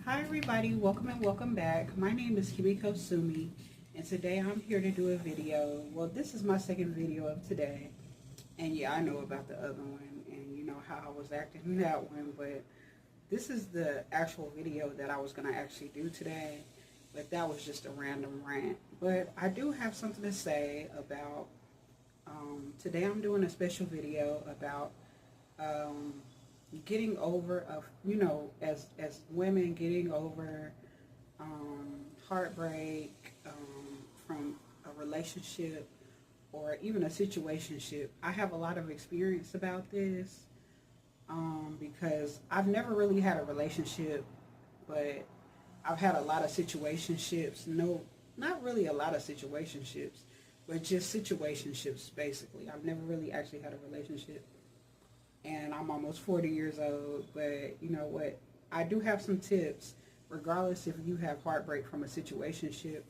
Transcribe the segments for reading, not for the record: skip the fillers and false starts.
Hi everybody, welcome and welcome back. My name is Kimiko Sumi, and today I'm here to do a video. Well, this is my second video of today, and yeah, I know about the other one, and you know how I was acting in that one, but this is the actual video that I was going to actually do today, but that was just a random rant. But I do have something to say about, today I'm doing a special video about getting over as women getting over heartbreak from a relationship or even a situationship. I have a lot of experience about this because I've never really had a relationship, but I've had a lot of situationships. No, not really a lot of situationships, but just situationships basically. I've never really actually had a relationship, and I'm almost 40 years old, but you know what? I do have some tips, regardless if you have heartbreak from a situationship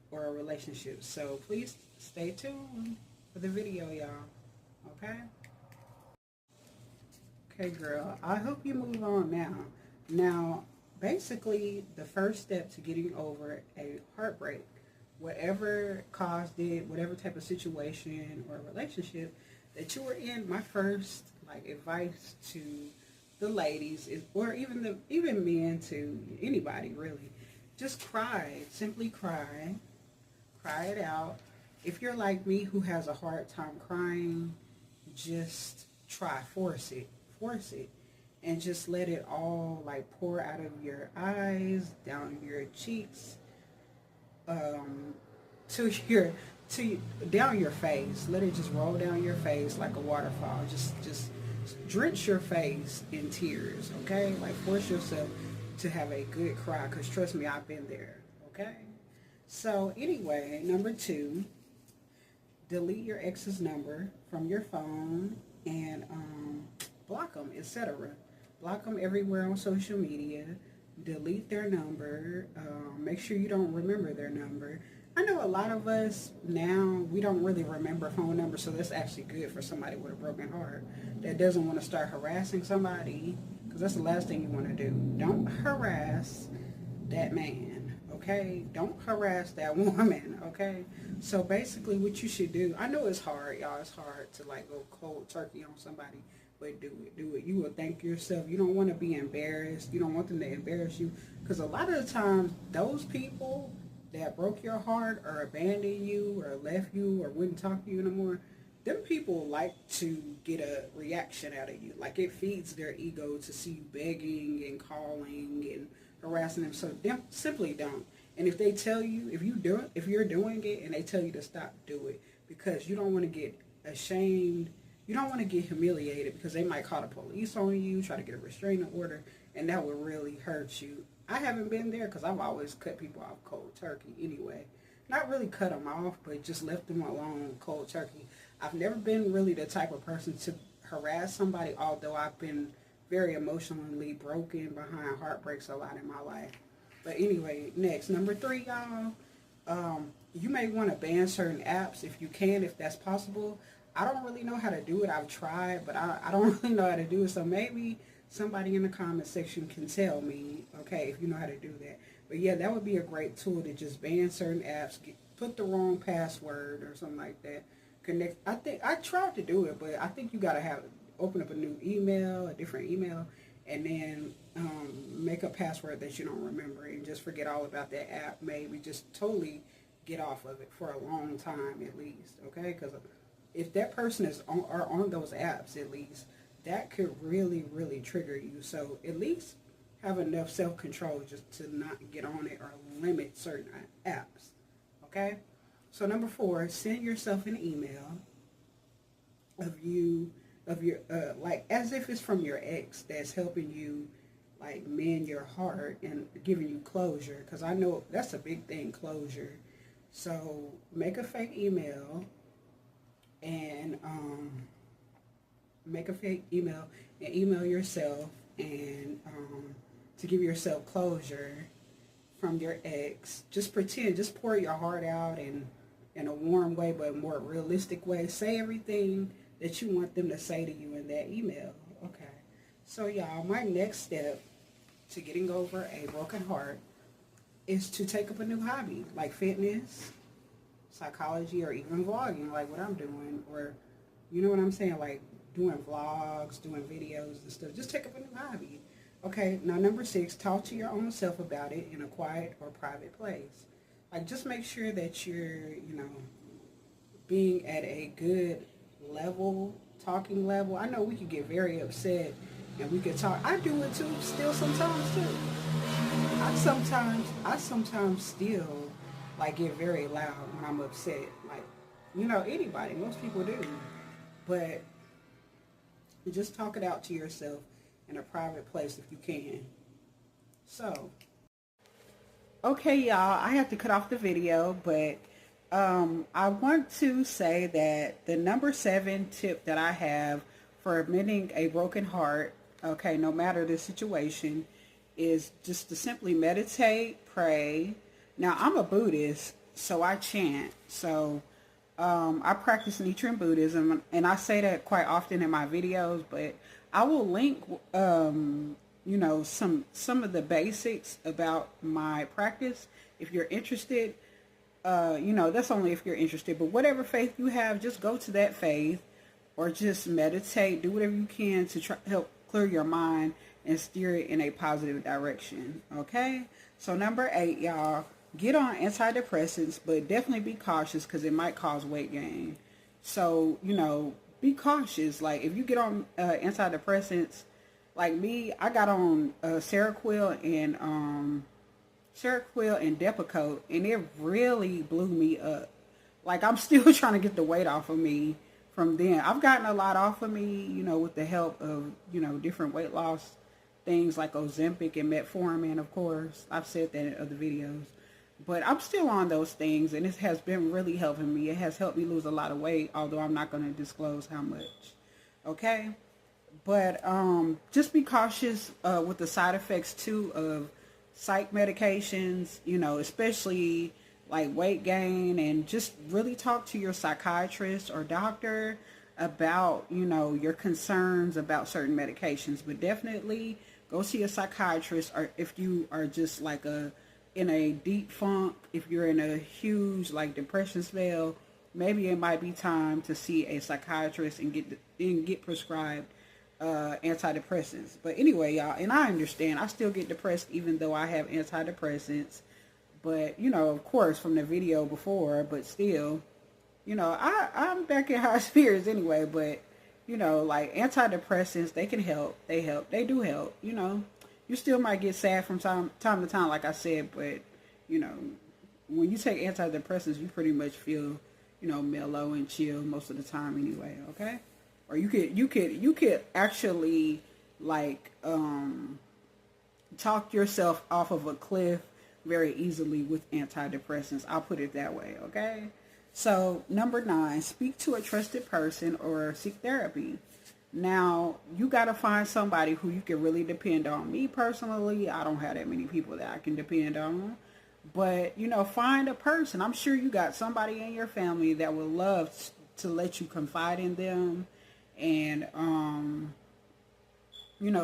or a relationship. So please stay tuned for the video, y'all. Okay? Okay, girl. I hope you move on now. Now, basically, the first step to getting over a heartbreak, whatever caused it, whatever type of situation or relationship that you were in, my first advice to the ladies is, or even men, to anybody really, just cry. Simply cry it out. If you're like me who has a hard time crying, just force it and just let it all pour out of your eyes, down your cheeks, to your down your face. Let it just roll down your face like a waterfall. Just drench your face in tears, okay? Force yourself to have a good cry, because trust me, I've been there, okay? So anyway, number 2, delete your ex's number from your phone and block them, etc. Block them everywhere on social media. Delete their number. Make sure you don't remember their number. I know a lot of us now, we don't really remember phone numbers, so that's actually good for somebody with a broken heart that doesn't want to start harassing somebody, because that's the last thing you want to do. Don't harass that man, okay? Don't harass that woman, okay? So basically what you should do, I know it's hard, y'all. It's hard to go cold turkey on somebody, but do it. You will thank yourself. You don't want to be embarrassed. You don't want them to embarrass you, because a lot of the times those people that broke your heart or abandoned you or left you or wouldn't talk to you anymore, them people like to get a reaction out of you. It feeds their ego to see you begging and calling and harassing them. So them simply don't. And if they tell you, if you're doing it and they tell you to stop, do it, because you don't want to get ashamed. You don't want to get humiliated, because they might call the police on you, try to get a restraining order, and that would really hurt you. I haven't been there, because I've always cut people off cold turkey anyway. Not really cut them off, but just left them alone cold turkey. I've never been really the type of person to harass somebody, although I've been very emotionally broken behind heartbreaks a lot in my life. But anyway, next, number 3, y'all. You may want to ban certain apps if you can, if that's possible. I don't really know how to do it. I've tried, but I don't really know how to do it. So maybe somebody in the comment section can tell me, okay, if you know how to do that. But yeah, that would be a great tool, to just ban certain apps, put the wrong password or something like that. Connect. I tried to do it, but I think you gotta open up a new email, a different email, and then make a password that you don't remember, and just forget all about that app. Maybe just totally get off of it for a long time at least, okay? Because if that person is on those apps, at least, that could really, really trigger you. So at least have enough self-control just to not get on it or limit certain apps, okay? So number 4, send yourself an email of your as if it's from your ex, that's helping you mend your heart and giving you closure, because I know that's a big thing, closure. So make a fake email and email yourself and to give yourself closure from your ex. Just pretend, just pour your heart out in a warm way, but a more realistic way. Say everything that you want them to say to you in that email. Okay. So y'all, my next step to getting over a broken heart is to take up a new hobby, like fitness, psychology, or even vlogging, like what I'm doing, or you know what I'm saying, like doing vlogs, doing videos and stuff. Just take up a new hobby. Okay, now number 6, talk to your own self about it in a quiet or private place. Like, just make sure that you're, being at a good level, talking level. I know we could get very upset and we could talk. I do it too, still sometimes too. I sometimes still like get very loud when I'm upset. Like, anybody, most people do. But just talk it out to yourself in a private place if you can. So, okay, y'all, I have to cut off the video, but I want to say that the number 7 tip that I have for mending a broken heart, okay, no matter the situation, is just to simply meditate, pray. Now, I'm a Buddhist, so I chant. So I practice Nichiren Buddhism, and I say that quite often in my videos, but I will link, some of the basics about my practice if you're interested. That's only if you're interested, but whatever faith you have, just go to that faith or just meditate, do whatever you can to help clear your mind and steer it in a positive direction. Okay. So number 8, y'all, get on antidepressants, but definitely be cautious because it might cause weight gain. So, be cautious. Like, if you get on antidepressants, like me, I got on Seroquel and Depakote, and it really blew me up. Like, I'm still trying to get the weight off of me from then. I've gotten a lot off of me, with the help of, different weight loss things like Ozempic and metformin, of course. I've said that in other videos. But I'm still on those things, and it has been really helping me. It has helped me lose a lot of weight, although I'm not going to disclose how much. Okay? But just be cautious with the side effects, too, of psych medications, especially like weight gain, and just really talk to your psychiatrist or doctor about, your concerns about certain medications. But definitely go see a psychiatrist, or if you are just like in a deep funk, if you're in a huge like depression spell, maybe it might be time to see a psychiatrist and get prescribed antidepressants. But anyway, y'all, and I understand, I still get depressed even though I have antidepressants. But, of course, from the video before, but still, I'm back in high spirits anyway. But, like antidepressants, they can help. They help. They do help. You still might get sad from time to time, like I said. But, when you take antidepressants, you pretty much feel, mellow and chill most of the time anyway. Okay. Or you could actually like talk yourself off of a cliff very easily with antidepressants. I'll put it that way, okay? So number 9, speak to a trusted person or seek therapy. Now, you got to find somebody who you can really depend on. Me personally, I don't have that many people that I can depend on. But, find a person. I'm sure you got somebody in your family that would love to let you confide in them and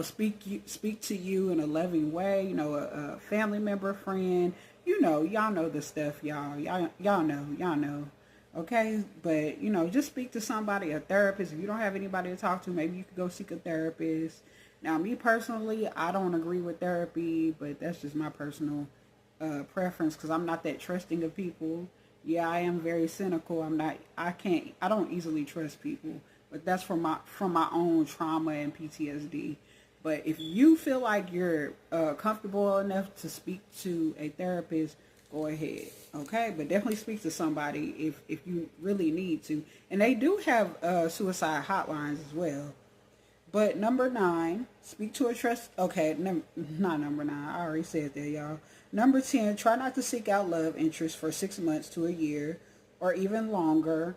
speak to you in a loving way, a family member, friend, y'all know the stuff, y'all know, okay? But, just speak to somebody, a therapist. If you don't have anybody to talk to, maybe you could go seek a therapist. Now, me personally, I don't agree with therapy, but that's just my personal preference because I'm not that trusting of people. Yeah, I am very cynical. I don't easily trust people, but that's from my own trauma and PTSD. But if you feel like you're comfortable enough to speak to a therapist, go ahead, okay? But definitely speak to somebody if you really need to. And they do have suicide hotlines as well. But number 9, speak to a trust. Okay, not number 9. I already said that, y'all. Number 10, try not to seek out love interest for 6 months to a year or even longer,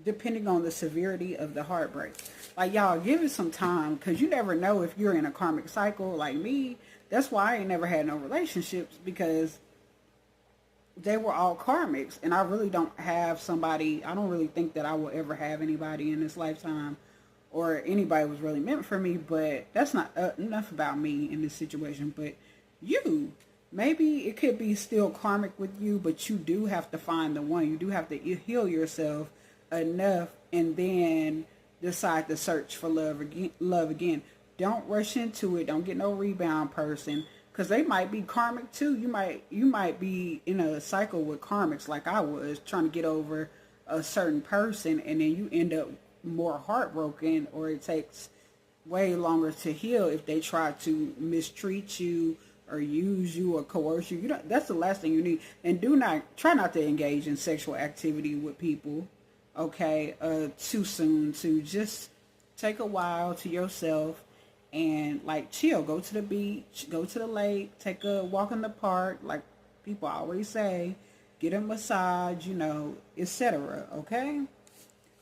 depending on the severity of the heartbreak. Like, y'all, give it some time, because you never know if you're in a karmic cycle like me. That's why I ain't never had no relationships, because they were all karmics, and I really don't have somebody. I don't really think that I will ever have anybody in this lifetime or anybody was really meant for me, but that's not enough about me in this situation. But you, maybe it could be still karmic with you, but you do have to find the one. You do have to heal yourself enough and then decide to search for love again. Don't rush into it. Don't get no rebound person, because they might be karmic too. You might be in a cycle with karmics like I was, trying to get over a certain person, and then you end up more heartbroken, or it takes way longer to heal if they try to mistreat you or use you or coerce you. That's the last thing you need. And try not to engage in sexual activity with people, okay, too soon. To just take a while to yourself and like chill. Go to the beach, go to the lake, take a walk in the park, like people always say, get a massage, etc. Okay.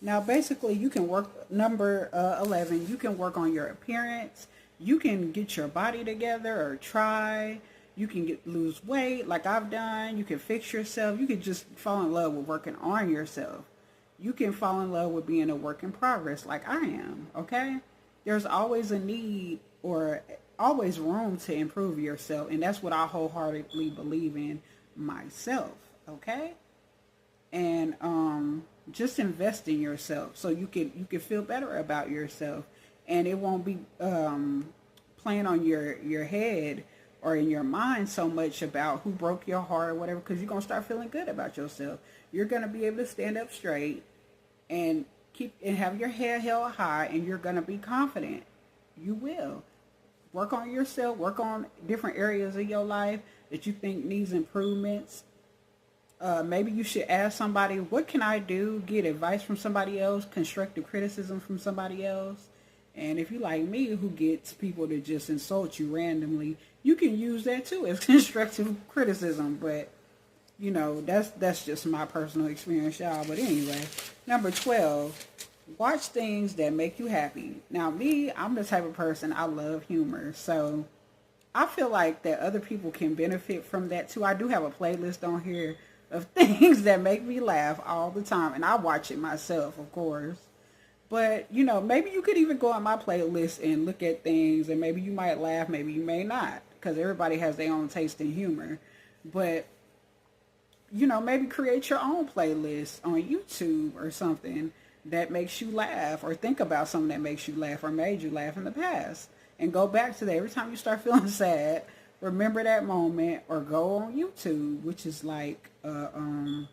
Now, basically, you can work, number 11, you can work on your appearance. You can get your body together or try. You can lose weight like I've done. You can fix yourself. You can just fall in love with working on yourself. You can fall in love with being a work in progress like I am, okay? There's always a need or always room to improve yourself, and that's what I wholeheartedly believe in myself, okay? And just invest in yourself so you can feel better about yourself, and it won't be playing on your head or in your mind so much about who broke your heart or whatever, because you're going to start feeling good about yourself. You're going to be able to stand up straight and have your head held high, and you're going to be confident. You will. Work on yourself, work on different areas of your life that you think needs improvements. Maybe you should ask somebody, what can I do? Get advice from somebody else, constructive criticism from somebody else. And if you like me, who gets people to just insult you randomly, you can use that too as constructive criticism. But, that's just my personal experience, y'all. But anyway, number 12, watch things that make you happy. Now, me, I'm the type of person, I love humor. So I feel like that other people can benefit from that too. I do have a playlist on here of things that make me laugh all the time. And I watch it myself, of course. But, maybe you could even go on my playlist and look at things, and maybe you might laugh, maybe you may not, because everybody has their own taste in humor. But, maybe create your own playlist on YouTube or something that makes you laugh, or think about something that makes you laugh or made you laugh in the past. And go back to that. Every time you start feeling sad, remember that moment, or go on YouTube, which is like a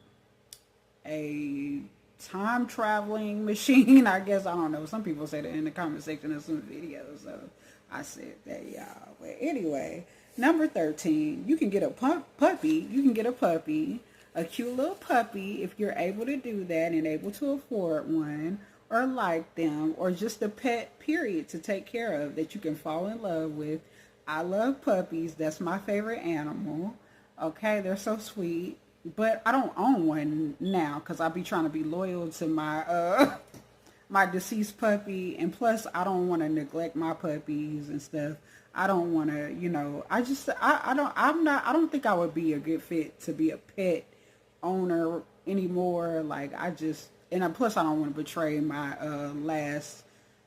time traveling machine, I guess. I don't know. Some people say that in the comment section of some videos, so I said that, y'all. But anyway, number 13, you can get a puppy. You can get a puppy, a cute little puppy, if you're able to do that and able to afford one, or like them, or just a pet, period, to take care of that you can fall in love with. I love puppies. That's my favorite animal. Okay, they're so sweet. But I don't own one now, because I'll be trying to be loyal to my my deceased puppy, and plus I don't want to neglect my puppies and stuff. I don't want to, I don't think I would be a good fit to be a pet owner anymore. Like, and plus I don't want to betray my last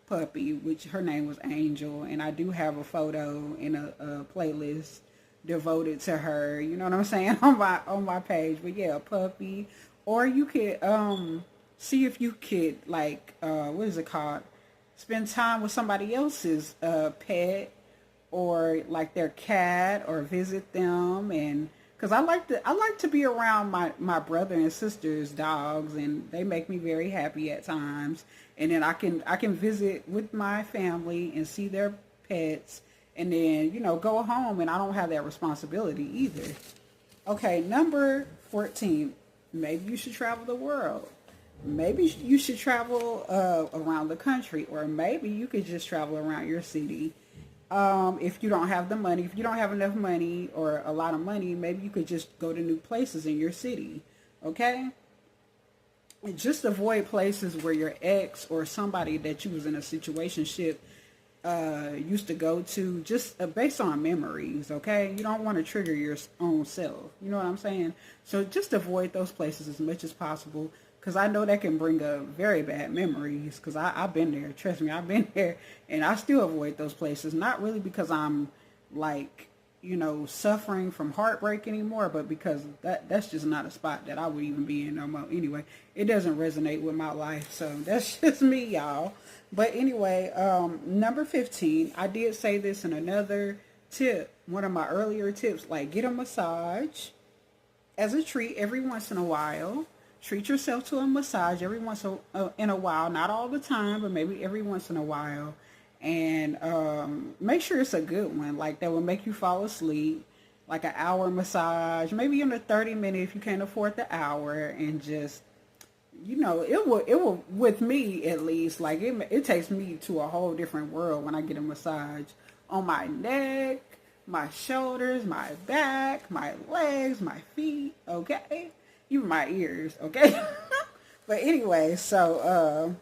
puppy, which her name was Angel, and I do have a photo in a playlist devoted to her, you know what I'm saying, on my page. But yeah, a puppy. Or you could see if you could, like, what is it called, spend time with somebody else's pet, or like their cat, or visit them. And because I like to be around my brother and sister's dogs, and they make me very happy at times. And then I can visit with my family and see their pets, and then, go home, and I don't have that responsibility either. Okay, number 14, maybe you should travel the world. Maybe you should travel around the country, or maybe you could just travel around your city. If you don't have the money, if you don't have enough money or a lot of money, maybe you could just go to new places in your city, okay? And just avoid places where your ex or somebody that you was in a situationship used to go to, just based on memories, okay? You don't want to trigger your own self, you know what I'm saying? So just avoid those places as much as possible. because I know that can bring up very bad memories, because I've been there. Trust me, I've been there, and I still avoid those places. Not really because I'm like, suffering from heartbreak anymore, but because that's just not a spot that I would even be in no more. Anyway, it doesn't resonate with my life, so that's just me, y'all. But anyway, number 15, I did say this in another tip, one of my earlier tips, like get a massage as a treat every once in a while. Treat yourself to a massage every once in a while, not all the time, but maybe every once in a while. And make sure it's a good one, like that will make you fall asleep, like an hour massage, maybe even a 30-minute if you can't afford the hour, and just, it will, with me at least, like it takes me to a whole different world when I get a massage on my neck, my shoulders, my back, my legs, my feet, okay? Even my ears, okay? But anyway, so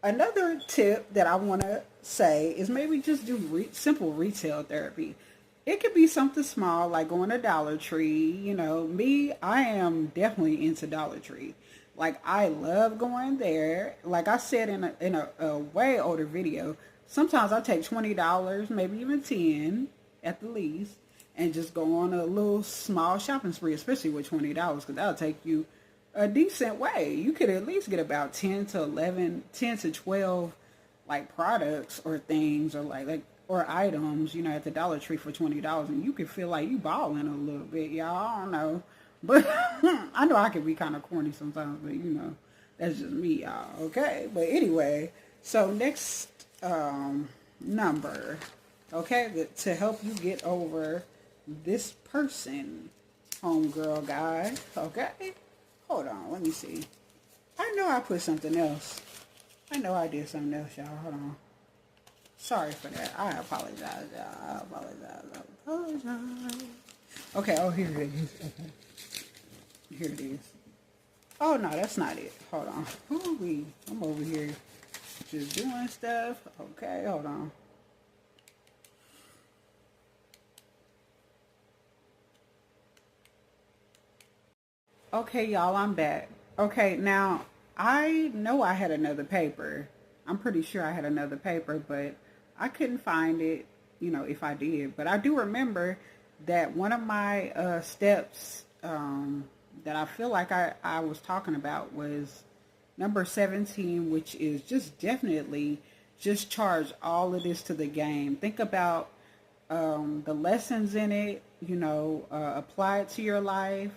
another tip that I want to say is maybe just do simple retail therapy. It could be something small, like going to Dollar Tree. Me, I am definitely into Dollar Tree. Like, I love going there. Like I said in a way older video, sometimes I take $20, maybe even 10 at the least, and just go on a little small shopping spree, especially with $20, because that'll take you a decent way. You could at least get about 10 to 12 like products or things, or or items, at the Dollar Tree for $20, and you could feel like you balling a little bit, y'all. I don't know, but I know I can be kind of corny sometimes, but that's just me, y'all. Okay, but anyway, so next number, okay, to help you get over this person, homegirl guy. Okay, hold on, let me see. I know I put something else. I know I did something else, y'all. Hold on. Sorry for that. I apologize, y'all. I apologize. Okay, oh, here it is. Okay. Here it is. Oh, no, that's not it. Hold on. I'm over here just doing stuff. Okay, hold on. Okay, y'all, I'm back. Okay, now, I know I had another paper. I'm pretty sure I had another paper, but I couldn't find it, if I did. But I do remember that one of my steps that I feel like I was talking about was number 17, which is just definitely just charge all of this to the game. Think about the lessons in it, apply it to your life.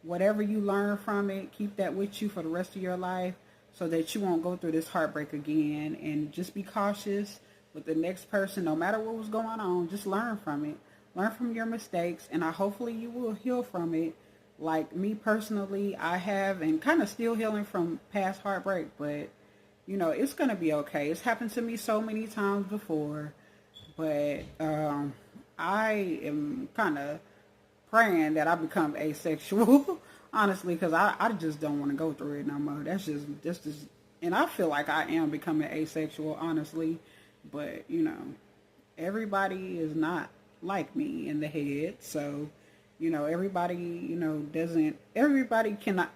Whatever you learn from it, keep that with you for the rest of your life so that you won't go through this heartbreak again. And just be cautious with the next person, no matter what was going on. Just learn from it. Learn from your mistakes, and hopefully you will heal from it. Like me personally, I have, and kind of still healing from past heartbreak, but it's going to be okay. It's happened to me so many times before, but I am kind of praying that I become asexual, honestly, because I just don't want to go through it no more. That's just, and I feel like I am becoming asexual, honestly, but, everybody is not like me in the head, so, everybody,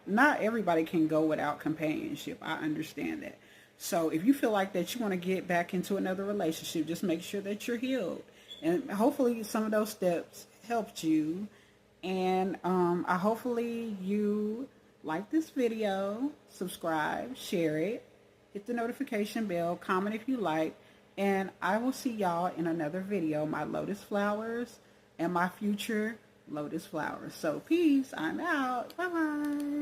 not everybody can go without companionship. I understand that. So if you feel like that you want to get back into another relationship, just make sure that you're healed. And hopefully some of those steps helped you. And I hopefully you like this video, subscribe, share it, hit the notification bell, comment if you like, and I will see y'all in another video, my lotus flowers and my future lotus flowers. So peace, I'm out. Bye-bye.